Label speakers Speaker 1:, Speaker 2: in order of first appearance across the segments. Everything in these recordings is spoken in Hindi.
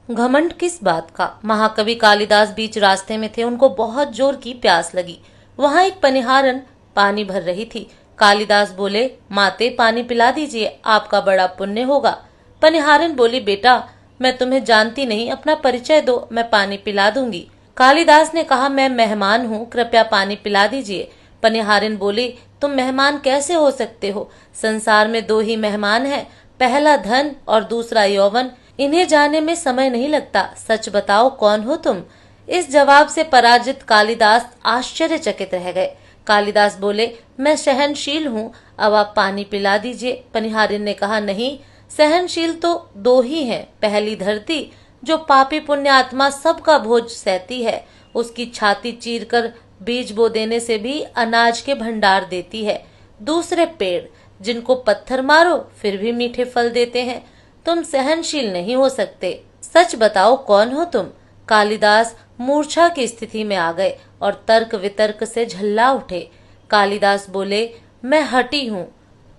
Speaker 1: घमंड किस बात का। महाकवि कालिदास बीच रास्ते में थे, उनको बहुत जोर की प्यास लगी। वहां एक पनिहारन पानी भर रही थी। कालिदास बोले, माते पानी पिला दीजिए, आपका बड़ा पुण्य होगा। पनिहारन बोली, बेटा मैं तुम्हें जानती नहीं, अपना परिचय दो, मैं पानी पिला दूंगी। कालिदास ने कहा, मैं मेहमान हूँ, कृपया पानी पिला दीजिए। पनिहारिन बोली, तुम मेहमान कैसे हो सकते हो? संसार में दो ही मेहमान हैं, पहला धन और दूसरा यौवन। इन्हें जाने में समय नहीं लगता। सच बताओ, कौन हो तुम? इस जवाब से पराजित कालिदास आश्चर्यचकित रह गए। कालिदास बोले, मैं सहनशील हूँ, अब आप पानी पिला दीजिए। पनिहारिन ने कहा, नहीं, सहनशील तो दो ही हैं। पहली धरती, जो पापी पुण्य आत्मा सबका बोझ सहती है, उसकी छाती चीरकर बीज बो देने से भी अनाज के भंडार देती है। दूसरे पेड़, जिनको पत्थर मारो फिर भी मीठे फल देते हैं। तुम सहनशील नहीं हो सकते। सच बताओ, कौन हो तुम? कालिदास मूर्छा की स्थिति में आ गए और तर्क वितर्क से झल्ला उठे। कालिदास बोले, मैं हठी हूँ।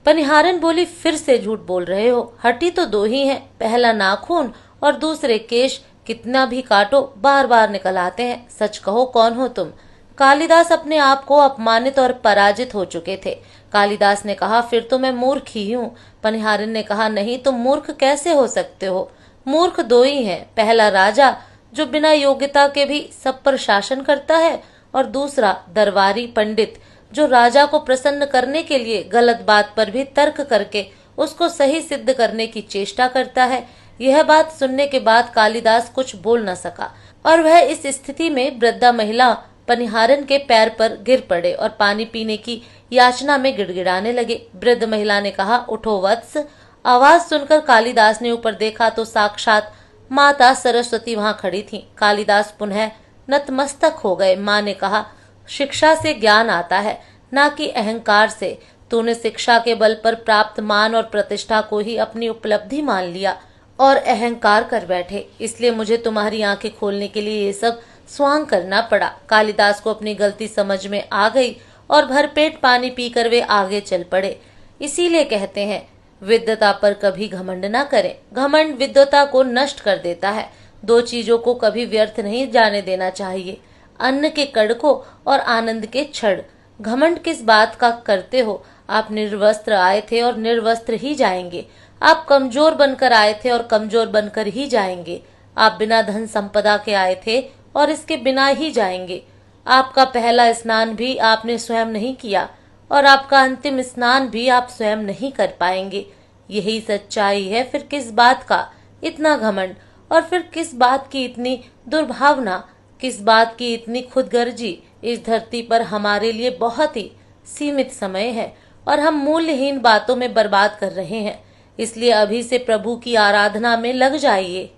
Speaker 1: पनिहारन बोली, फिर से झूठ बोल रहे हो। हठी तो दो ही हैं, पहला नाखून और दूसरे केश, कितना भी काटो बार बार निकल आते हैं। सच कहो, कौन हो तुम? कालिदास अपने आप को अपमानित और पराजित हो चुके थे। कालिदास ने कहा, फिर तो मैं मूर्ख ही हूँ। पनिहारिन ने कहा, नहीं, तुम मूर्ख कैसे हो सकते हो? मूर्ख दो ही हैं, पहला राजा, जो बिना योग्यता के भी सब पर शासन करता है, और दूसरा दरबारी पंडित, जो राजा को प्रसन्न करने के लिए गलत बात पर भी तर्क करके उसको सही सिद्ध करने की चेष्टा करता है। यह बात सुनने के बाद कालिदास कुछ बोल न सका और वह इस स्थिति में वृद्धा महिला पनिहारन के पैर पर गिर पड़े और पानी पीने की याचना में गिड़गिड़ाने लगे। वृद्ध महिला ने कहा, उठो वत्स। आवाज सुनकर कालिदास ने ऊपर देखा तो साक्षात माता सरस्वती वहां खड़ी थी। कालिदास पुनः नतमस्तक हो गए। माँ ने कहा, शिक्षा से ज्ञान आता है, ना कि अहंकार से। तूने शिक्षा के बल पर प्राप्त मान और प्रतिष्ठा को ही अपनी उपलब्धि मान लिया और अहंकार कर बैठे, इसलिए मुझे तुम्हारी आंखें खोलने के लिए ये सब स्वांग करना पड़ा। कालिदास को अपनी गलती समझ में आ गई और भरपेट पानी पीकर वे आगे चल पड़े। इसीलिए कहते हैं, विद्वता पर कभी घमंड ना करें। घमंड विद्वता को नष्ट कर देता है। दो चीजों को कभी व्यर्थ नहीं जाने देना चाहिए, अन्न के कड़कों और आनंद के क्षण। घमंड किस बात का करते हो? आप निर्वस्त्र आए थे और निर्वस्त्र ही जाएंगे। आप कमजोर बनकर आए थे और कमजोर बनकर ही जाएंगे। आप बिना धन संपदा के आए थे और इसके बिना ही जाएंगे। आपका पहला स्नान भी आपने स्वयं नहीं किया और आपका अंतिम स्नान भी आप स्वयं नहीं कर पाएंगे। यही सच्चाई है। फिर किस बात का इतना घमंड, और फिर किस बात की इतनी दुर्भावना, किस बात की इतनी खुदगर्जी? इस धरती पर हमारे लिए बहुत ही सीमित समय है और हम मूल्यहीन बातों में बर्बाद कर रहे हैं। इसलिए अभी से प्रभु की आराधना में लग जाइए।